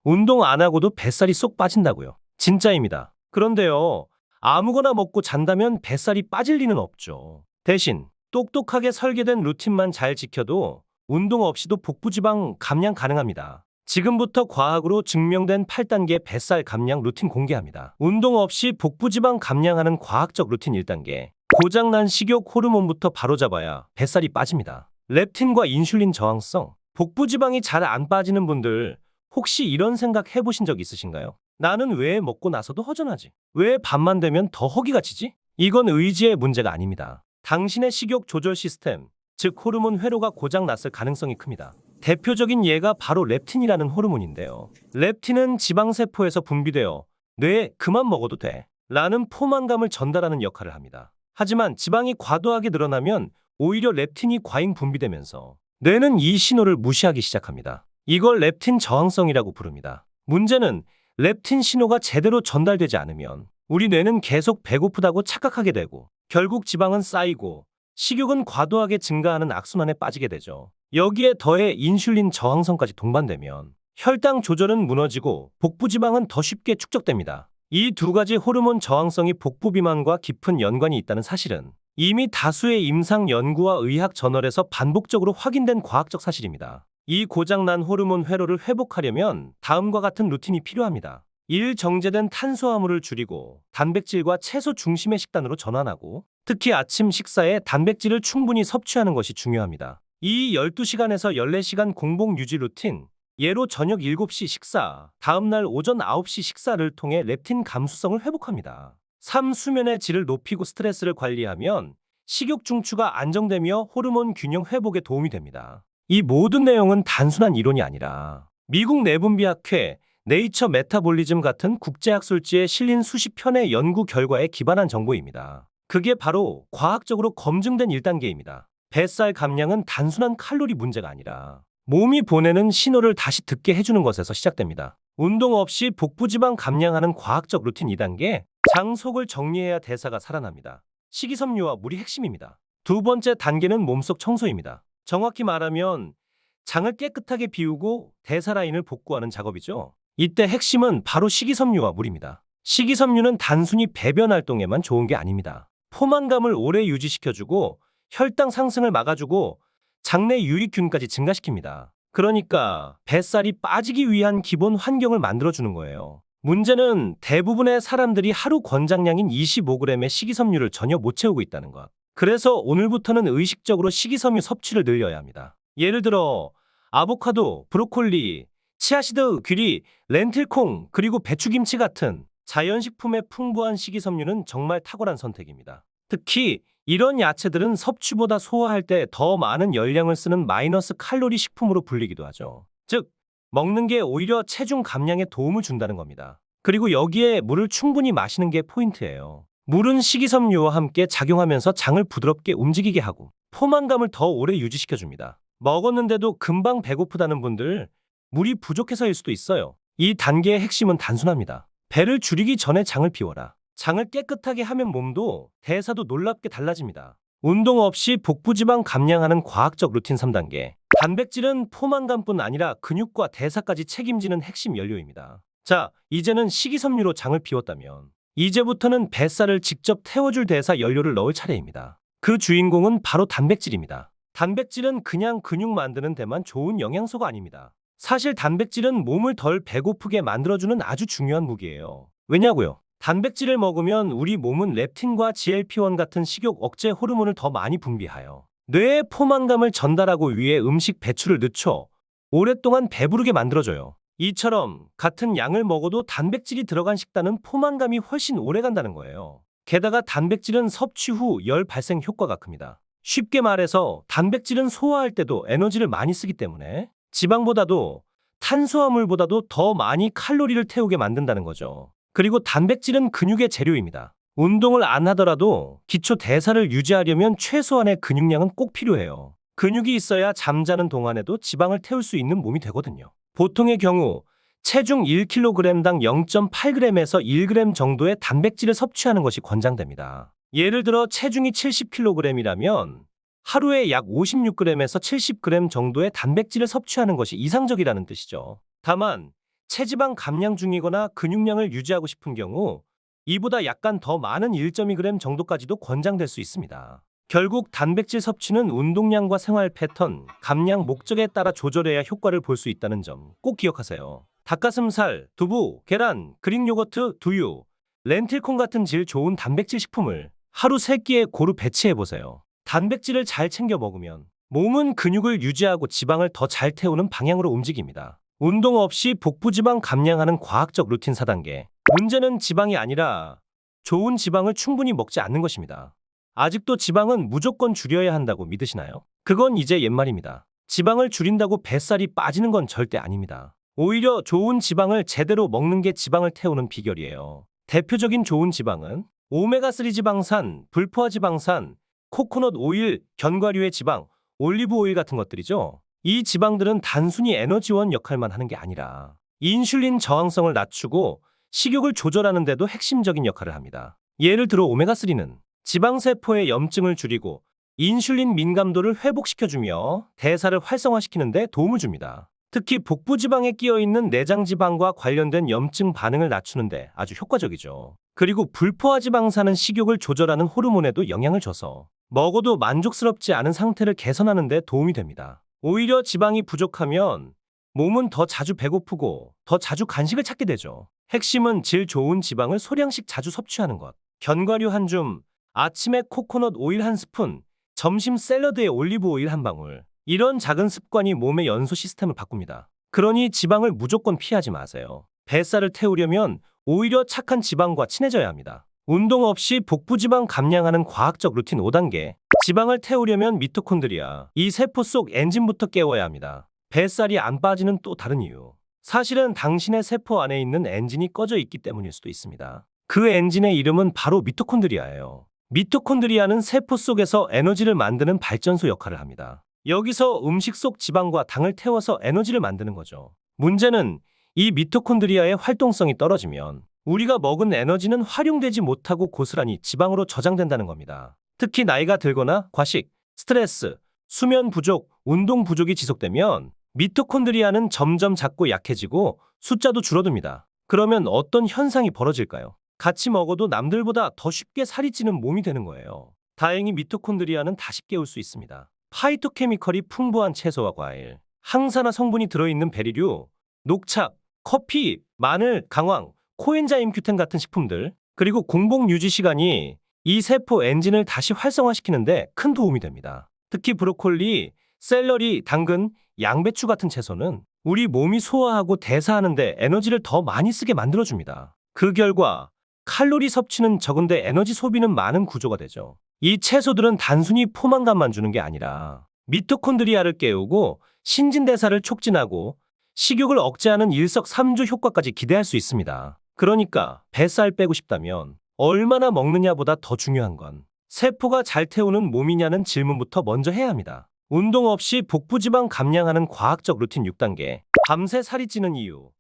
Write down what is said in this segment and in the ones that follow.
운동 안 하고도 뱃살이 쏙 빠진다고요. 진짜입니다. 그런데요, 아무거나 먹고 잔다면 뱃살이 빠질 리는 없죠. 대신 똑똑하게 설계된 루틴만 잘 지켜도 운동 없이도 복부지방 감량 가능합니다. 지금부터 과학으로 증명된 8단계 뱃살 감량 루틴 공개합니다. 운동 없이 복부지방 감량하는 과학적 루틴 1단계. 고장난 식욕 호르몬부터 바로잡아야 뱃살이 빠집니다. 렙틴과 인슐린 저항성. 복부지방이 잘 안 빠지는 분들 혹시 이런 생각 해보신 적 있으신가요? 나는 왜 먹고 나서도 허전하지? 왜 밤만 되면 더 허기가 지지? 이건 의지의 문제가 아닙니다. 당신의 식욕 조절 시스템, 즉 호르몬 회로가 고장 났을 가능성이 큽니다. 대표적인 예가 바로 렙틴이라는 호르몬인데요. 렙틴은 지방세포에서 분비되어 뇌에 그만 먹어도 돼 라는 포만감을 전달하는 역할을 합니다. 하지만 지방이 과도하게 늘어나면 오히려 렙틴이 과잉 분비되면서 뇌는 이 신호를 무시하기 시작합니다. 이걸 렙틴 저항성이라고 부릅니다. 문제는 렙틴 신호가 제대로 전달되지 않으면 우리 뇌는 계속 배고프다고 착각하게 되고 결국 지방은 쌓이고 식욕은 과도하게 증가하는 악순환에 빠지게 되죠. 여기에 더해 인슐린 저항성까지 동반되면 혈당 조절은 무너지고 복부 지방은 더 쉽게 축적됩니다. 이 두 가지 호르몬 저항성이 복부 비만과 깊은 연관이 있다는 사실은 이미 다수의 임상 연구와 의학 저널에서 반복적으로 확인된 과학적 사실입니다. 이 고장난 호르몬 회로를 회복하려면 다음과 같은 루틴이 필요합니다. 1. 정제된 탄수화물을 줄이고 단백질과 채소 중심의 식단으로 전환하고 특히 아침 식사에 단백질을 충분히 섭취하는 것이 중요합니다. 2. 12시간에서 14시간 공복 유지 루틴. 예로 저녁 7시 식사, 다음날 오전 9시 식사를 통해 렙틴 감수성을 회복합니다. 3. 수면의 질을 높이고 스트레스를 관리하면 식욕 중추가 안정되며 호르몬 균형 회복에 도움이 됩니다. 이 모든 내용은 단순한 이론이 아니라 미국 내분비학회, 네이처 메타볼리즘 같은 국제학술지에 실린 수십 편의 연구 결과에 기반한 정보입니다. 그게 바로 과학적으로 검증된 1단계입니다. 뱃살 감량은 단순한 칼로리 문제가 아니라 몸이 보내는 신호를 다시 듣게 해주는 것에서 시작됩니다. 운동 없이 복부지방 감량하는 과학적 루틴 2단계, 장 속을 정리해야 대사가 살아납니다. 식이섬유와 물이 핵심입니다. 두 번째 단계는 몸속 청소입니다. 정확히 말하면 장을 깨끗하게 비우고 대사 라인을 복구하는 작업이죠. 이때 핵심은 바로 식이섬유와 물입니다. 식이섬유는 단순히 배변 활동에만 좋은 게 아닙니다. 포만감을 오래 유지시켜주고 혈당 상승을 막아주고 장내 유익균까지 증가시킵니다. 그러니까 뱃살이 빠지기 위한 기본 환경을 만들어주는 거예요. 문제는 대부분의 사람들이 하루 권장량인 25g의 식이섬유를 전혀 못 채우고 있다는 것. 그래서 오늘부터는 의식적으로 식이섬유 섭취를 늘려야 합니다. 예를 들어 아보카도, 브로콜리, 치아시드, 귀리, 렌틸콩, 그리고 배추김치 같은 자연식품의 풍부한 식이섬유는 정말 탁월한 선택입니다. 특히 이런 야채들은 섭취보다 소화할 때 더 많은 열량을 쓰는 마이너스 칼로리 식품으로 불리기도 하죠. 즉, 먹는 게 오히려 체중 감량에 도움을 준다는 겁니다. 그리고 여기에 물을 충분히 마시는 게 포인트예요. 물은 식이섬유와 함께 작용하면서 장을 부드럽게 움직이게 하고 포만감을 더 오래 유지시켜줍니다. 먹었는데도 금방 배고프다는 분들, 물이 부족해서일 수도 있어요. 이 단계의 핵심은 단순합니다. 배를 줄이기 전에 장을 비워라. 장을 깨끗하게 하면 몸도 대사도 놀랍게 달라집니다. 운동 없이 복부지방 감량하는 과학적 루틴 3단계. 단백질은 포만감뿐 아니라 근육과 대사까지 책임지는 핵심 연료입니다. 자, 이제는 식이섬유로 장을 비웠다면 이제부터는 뱃살을 직접 태워줄 대사 연료를 넣을 차례입니다. 그 주인공은 바로 단백질입니다. 단백질은 그냥 근육 만드는 데만 좋은 영양소가 아닙니다. 사실 단백질은 몸을 덜 배고프게 만들어주는 아주 중요한 무기예요. 왜냐고요? 단백질을 먹으면 우리 몸은 렙틴과 GLP-1 같은 식욕 억제 호르몬을 더 많이 분비하여 뇌에 포만감을 전달하고 위에 음식 배출을 늦춰 오랫동안 배부르게 만들어줘요. 이처럼 같은 양을 먹어도 단백질이 들어간 식단은 포만감이 훨씬 오래 간다는 거예요. 게다가 단백질은 섭취 후 열 발생 효과가 큽니다. 쉽게 말해서 단백질은 소화할 때도 에너지를 많이 쓰기 때문에 지방보다도 탄수화물보다도 더 많이 칼로리를 태우게 만든다는 거죠. 그리고 단백질은 근육의 재료입니다. 운동을 안 하더라도 기초 대사를 유지하려면 최소한의 근육량은 꼭 필요해요. 근육이 있어야 잠자는 동안에도 지방을 태울 수 있는 몸이 되거든요. 보통의 경우 체중 1kg당 0.8g에서 1g 정도의 단백질을 섭취하는 것이 권장됩니다. 예를 들어 체중이 70kg이라면 하루에 약 56g에서 70g 정도의 단백질을 섭취하는 것이 이상적이라는 뜻이죠. 다만 체지방 감량 중이거나 근육량을 유지하고 싶은 경우 이보다 약간 더 많은 1.2g 정도까지도 권장될 수 있습니다. 결국 단백질 섭취는 운동량과 생활 패턴, 감량 목적에 따라 조절해야 효과를 볼 수 있다는 점 꼭 기억하세요. 닭가슴살, 두부, 계란, 그릭 요거트, 두유, 렌틸콩 같은 질 좋은 단백질 식품을 하루 3끼에 고루 배치해보세요. 단백질을 잘 챙겨 먹으면 몸은 근육을 유지하고 지방을 더 잘 태우는 방향으로 움직입니다. 운동 없이 복부지방 감량하는 과학적 루틴 4단계. 문제는 지방이 아니라 좋은 지방을 충분히 먹지 않는 것입니다. 아직도 지방은 무조건 줄여야 한다고 믿으시나요? 그건 이제 옛말입니다. 지방을 줄인다고 뱃살이 빠지는 건 절대 아닙니다. 오히려 좋은 지방을 제대로 먹는 게 지방을 태우는 비결이에요. 대표적인 좋은 지방은 오메가3 지방산, 불포화 지방산, 코코넛 오일, 견과류의 지방, 올리브 오일 같은 것들이죠. 이 지방들은 단순히 에너지원 역할만 하는 게 아니라 인슐린 저항성을 낮추고 식욕을 조절하는 데도 핵심적인 역할을 합니다. 예를 들어 오메가3는 지방세포의 염증을 줄이고 인슐린 민감도를 회복시켜주며 대사를 활성화시키는 데 도움을 줍니다. 특히 복부지방에 끼어있는 내장지방과 관련된 염증 반응을 낮추는 데 아주 효과적이죠. 그리고 불포화 지방산은 식욕을 조절하는 호르몬에도 영향을 줘서 먹어도 만족스럽지 않은 상태를 개선하는 데 도움이 됩니다. 오히려 지방이 부족하면 몸은 더 자주 배고프고 더 자주 간식을 찾게 되죠. 핵심은 질 좋은 지방을 소량씩 자주 섭취하는 것. 견과류 한 줌, 아침에 코코넛 오일 한 스푼, 점심 샐러드에 올리브 오일 한 방울. 이런 작은 습관이 몸의 연소 시스템을 바꿉니다. 그러니 지방을 무조건 피하지 마세요. 뱃살을 태우려면 오히려 착한 지방과 친해져야 합니다. 운동 없이 복부지방 감량하는 과학적 루틴 5단계. 지방을 태우려면 미토콘드리아, 이 세포 속 엔진부터 깨워야 합니다. 뱃살이 안 빠지는 또 다른 이유. 사실은 당신의 세포 안에 있는 엔진이 꺼져 있기 때문일 수도 있습니다. 그 엔진의 이름은 바로 미토콘드리아예요. 미토콘드리아는 세포 속에서 에너지를 만드는 발전소 역할을 합니다. 여기서 음식 속 지방과 당을 태워서 에너지를 만드는 거죠. 문제는 이 미토콘드리아의 활동성이 떨어지면 우리가 먹은 에너지는 활용되지 못하고 고스란히 지방으로 저장된다는 겁니다. 특히 나이가 들거나 과식, 스트레스, 수면 부족, 운동 부족이 지속되면 미토콘드리아는 점점 작고 약해지고 숫자도 줄어듭니다. 그러면 어떤 현상이 벌어질까요? 같이 먹어도 남들보다 더 쉽게 살이 찌는 몸이 되는 거예요. 다행히 미토콘드리아는 다시 깨울 수 있습니다. 파이토케미컬이 풍부한 채소와 과일, 항산화 성분이 들어있는 베리류, 녹차, 커피, 마늘, 강황, 코엔자임 Q10 같은 식품들, 그리고 공복 유지 시간이 이 세포 엔진을 다시 활성화시키는데 큰 도움이 됩니다. 특히 브로콜리, 샐러리, 당근, 양배추 같은 채소는 우리 몸이 소화하고 대사하는데 에너지를 더 많이 쓰게 만들어줍니다. 그 결과 칼로리 섭취는 적은데 에너지 소비는 많은 구조가 되죠. 이 채소들은 단순히 포만감만 주는 게 아니라 미토콘드리아를 깨우고 신진대사를 촉진하고 식욕을 억제하는 일석삼조 효과까지 기대할 수 있습니다. 그러니까 뱃살 빼고 싶다면 얼마나 먹느냐보다 더 중요한 건 세포가 잘 태우는 몸이냐는 질문부터 먼저 해야 합니다. 운동 없이 복부지방 감량하는 과학적 루틴 6단계. 밤새 살이 찌는 이유.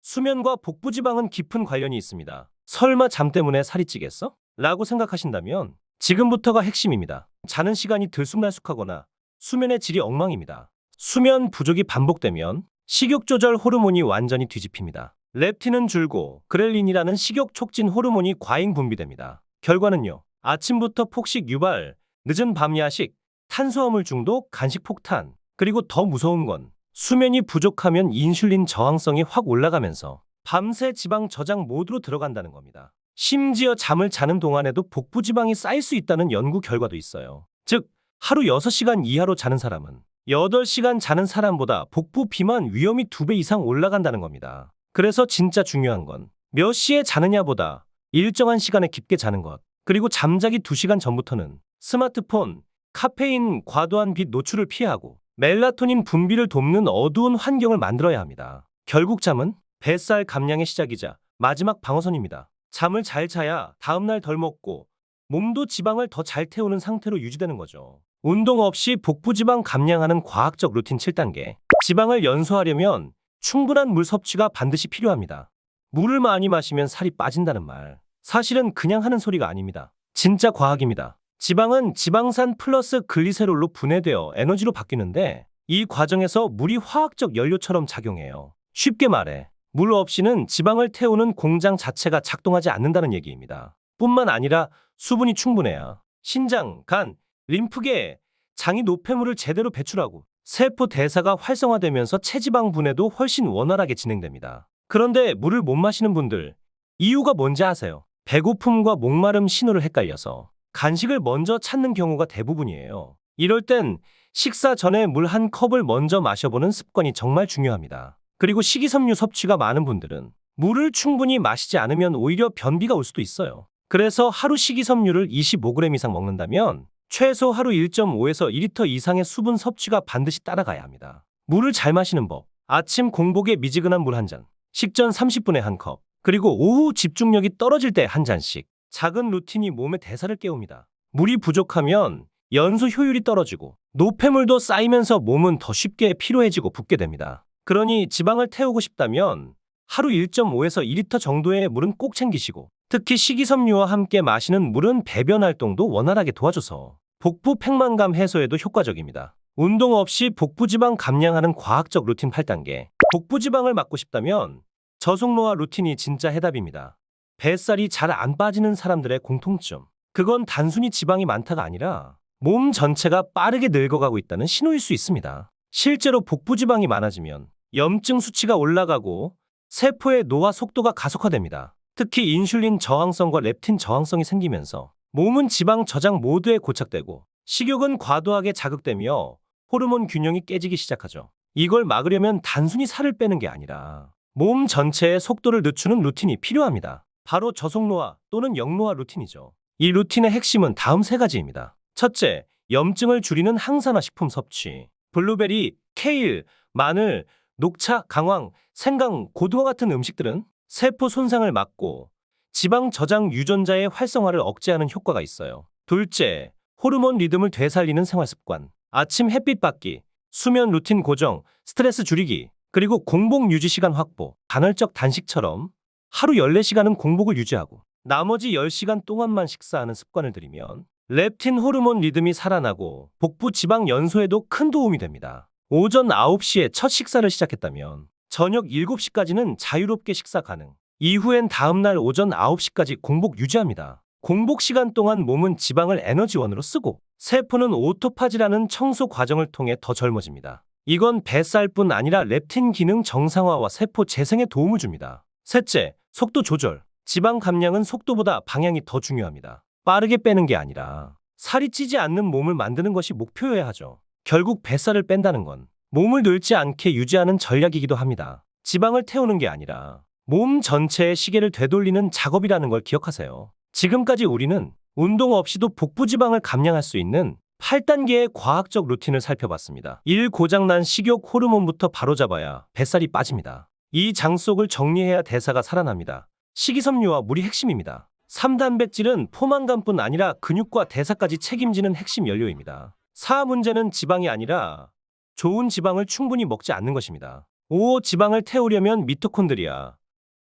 수면과 복부지방은 깊은 관련이 있습니다. 설마 잠 때문에 살이 찌겠어? 라고 생각하신다면 지금부터가 핵심입니다. 자는 시간이 들쑥날쑥하거나 수면의 질이 엉망입니다. 수면 부족이 반복되면 식욕 조절 호르몬이 완전히 뒤집힙니다. 렙틴은 줄고 그렐린이라는 식욕 촉진 호르몬이 과잉 분비됩니다. 결과는요. 아침부터 폭식 유발, 늦은 밤 야식, 탄수화물 중독, 간식 폭탄, 그리고 더 무서운 건 수면이 부족하면 인슐린 저항성이 확 올라가면서 밤새 지방 저장 모드로 들어간다는 겁니다. 심지어 잠을 자는 동안에도 복부 지방이 쌓일 수 있다는 연구 결과도 있어요. 즉, 하루 6시간 이하로 자는 사람은 8시간 자는 사람보다 복부 비만 위험이 2배 이상 올라간다는 겁니다. 그래서 진짜 중요한 건 몇 시에 자느냐보다 일정한 시간에 깊게 자는 것, 그리고 잠자기 2시간 전부터는 스마트폰, 카페인, 과도한 빛 노출을 피하고 멜라토닌 분비를 돕는 어두운 환경을 만들어야 합니다. 결국 잠은 뱃살 감량의 시작이자 마지막 방어선입니다. 잠을 잘 자야 다음날 덜 먹고 몸도 지방을 더 잘 태우는 상태로 유지되는 거죠. 운동 없이 복부지방 감량하는 과학적 루틴 7단계. 지방을 연소하려면 충분한 물 섭취가 반드시 필요합니다. 물을 많이 마시면 살이 빠진다는 말, 사실은 그냥 하는 소리가 아닙니다. 진짜 과학입니다. 지방은 지방산 플러스 글리세롤로 분해되어 에너지로 바뀌는데 이 과정에서 물이 화학적 연료처럼 작용해요. 쉽게 말해 물 없이는 지방을 태우는 공장 자체가 작동하지 않는다는 얘기입니다. 뿐만 아니라 수분이 충분해야 신장, 간, 림프계, 장이 노폐물을 제대로 배출하고 세포 대사가 활성화되면서 체지방 분해도 훨씬 원활하게 진행됩니다. 그런데 물을 못 마시는 분들, 이유가 뭔지 아세요? 배고픔과 목마름 신호를 헷갈려서 간식을 먼저 찾는 경우가 대부분이에요. 이럴 땐 식사 전에 물 한 컵을 먼저 마셔보는 습관이 정말 중요합니다. 그리고 식이섬유 섭취가 많은 분들은 물을 충분히 마시지 않으면 오히려 변비가 올 수도 있어요. 그래서 하루 식이섬유를 25g 이상 먹는다면 최소 하루 1.5에서 2리터 이상의 수분 섭취가 반드시 따라가야 합니다. 물을 잘 마시는 법. 아침 공복에 미지근한 물 한 잔, 식전 30분에 한 컵, 그리고 오후 집중력이 떨어질 때 한 잔씩. 작은 루틴이 몸의 대사를 깨웁니다. 물이 부족하면 연소 효율이 떨어지고 노폐물도 쌓이면서 몸은 더 쉽게 피로해지고 붓게 됩니다. 그러니 지방을 태우고 싶다면 하루 1.5에서 2리터 정도의 물은 꼭 챙기시고, 특히 식이섬유와 함께 마시는 물은 배변 활동도 원활하게 도와줘서 복부 팽만감 해소에도 효과적입니다. 운동 없이 복부지방 감량하는 과학적 루틴 8단계. 복부지방을 막고 싶다면 저속노화 루틴이 진짜 해답입니다. 뱃살이 잘 안 빠지는 사람들의 공통점. 그건 단순히 지방이 많다가 아니라 몸 전체가 빠르게 늙어가고 있다는 신호일 수 있습니다. 실제로 복부지방이 많아지면 염증 수치가 올라가고 세포의 노화 속도가 가속화됩니다. 특히 인슐린 저항성과 렙틴 저항성이 생기면서 몸은 지방 저장 모드에 고착되고 식욕은 과도하게 자극되며 호르몬 균형이 깨지기 시작하죠. 이걸 막으려면 단순히 살을 빼는 게 아니라 몸 전체의 속도를 늦추는 루틴이 필요합니다. 바로 저속노화 또는 역노화 루틴이죠. 이 루틴의 핵심은 다음 세 가지입니다. 첫째, 염증을 줄이는 항산화 식품 섭취. 블루베리, 케일, 마늘, 녹차, 강황, 생강, 고등어 같은 음식들은 세포 손상을 막고 지방 저장 유전자의 활성화를 억제하는 효과가 있어요. 둘째, 호르몬 리듬을 되살리는 생활 습관. 아침 햇빛 받기, 수면 루틴 고정, 스트레스 줄이기, 그리고 공복 유지 시간 확보. 간헐적 단식처럼 하루 14시간은 공복을 유지하고 나머지 10시간 동안만 식사하는 습관을 들이면 렙틴 호르몬 리듬이 살아나고 복부 지방 연소에도 큰 도움이 됩니다. 오전 9시에 첫 식사를 시작했다면 저녁 7시까지는 자유롭게 식사 가능. 이후엔 다음날 오전 9시까지 공복 유지합니다. 공복 시간 동안 몸은 지방을 에너지원으로 쓰고 세포는 오토파지라는 청소 과정을 통해 더 젊어집니다. 이건 뱃살뿐 아니라 렙틴 기능 정상화와 세포 재생에 도움을 줍니다. 셋째, 속도 조절. 지방 감량은 속도보다 방향이 더 중요합니다. 빠르게 빼는 게 아니라 살이 찌지 않는 몸을 만드는 것이 목표여야 하죠. 결국 뱃살을 뺀다는 건 몸을 늙지 않게 유지하는 전략이기도 합니다. 지방을 태우는 게 아니라 몸 전체의 시계를 되돌리는 작업이라는 걸 기억하세요. 지금까지 우리는 운동 없이도 복부 지방을 감량할 수 있는 8단계의 과학적 루틴을 살펴봤습니다. 1. 고장난 식욕 호르몬부터 바로잡아야 뱃살이 빠집니다. 2. 장 속을 정리해야 대사가 살아납니다. 식이섬유와 물이 핵심입니다. 3. 단백질은 포만감뿐 아니라 근육과 대사까지 책임지는 핵심 연료입니다. 4. 문제는 지방이 아니라 좋은 지방을 충분히 먹지 않는 것입니다. 5. 지방을 태우려면 미토콘드리아,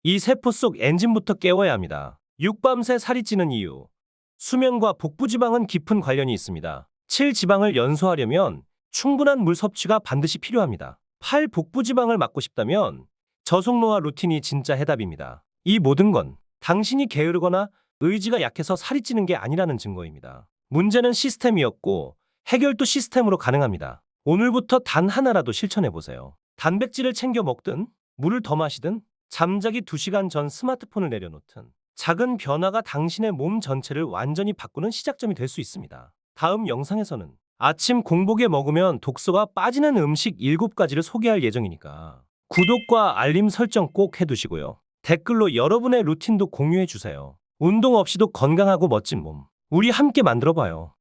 이 세포 속 엔진부터 깨워야 합니다. 6. 밤새 살이 찌는 이유. 수면과 복부지방은 깊은 관련이 있습니다. 7. 지방을 연소하려면 충분한 물 섭취가 반드시 필요합니다. 8. 복부지방을 막고 싶다면 저속노화 루틴이 진짜 해답입니다. 이 모든 건 당신이 게으르거나 의지가 약해서 살이 찌는 게 아니라는 증거입니다. 문제는 시스템이었고 해결도 시스템으로 가능합니다. 오늘부터 단 하나라도 실천해보세요. 단백질을 챙겨 먹든 물을 더 마시든 잠자기 2시간 전 스마트폰을 내려놓든 작은 변화가 당신의 몸 전체를 완전히 바꾸는 시작점이 될 수 있습니다. 다음 영상에서는 아침 공복에 먹으면 독소가 빠지는 음식 7가지를 소개할 예정이니까 구독과 알림 설정 꼭 해두시고요. 댓글로 여러분의 루틴도 공유해주세요. 운동 없이도 건강하고 멋진 몸, 우리 함께 만들어봐요.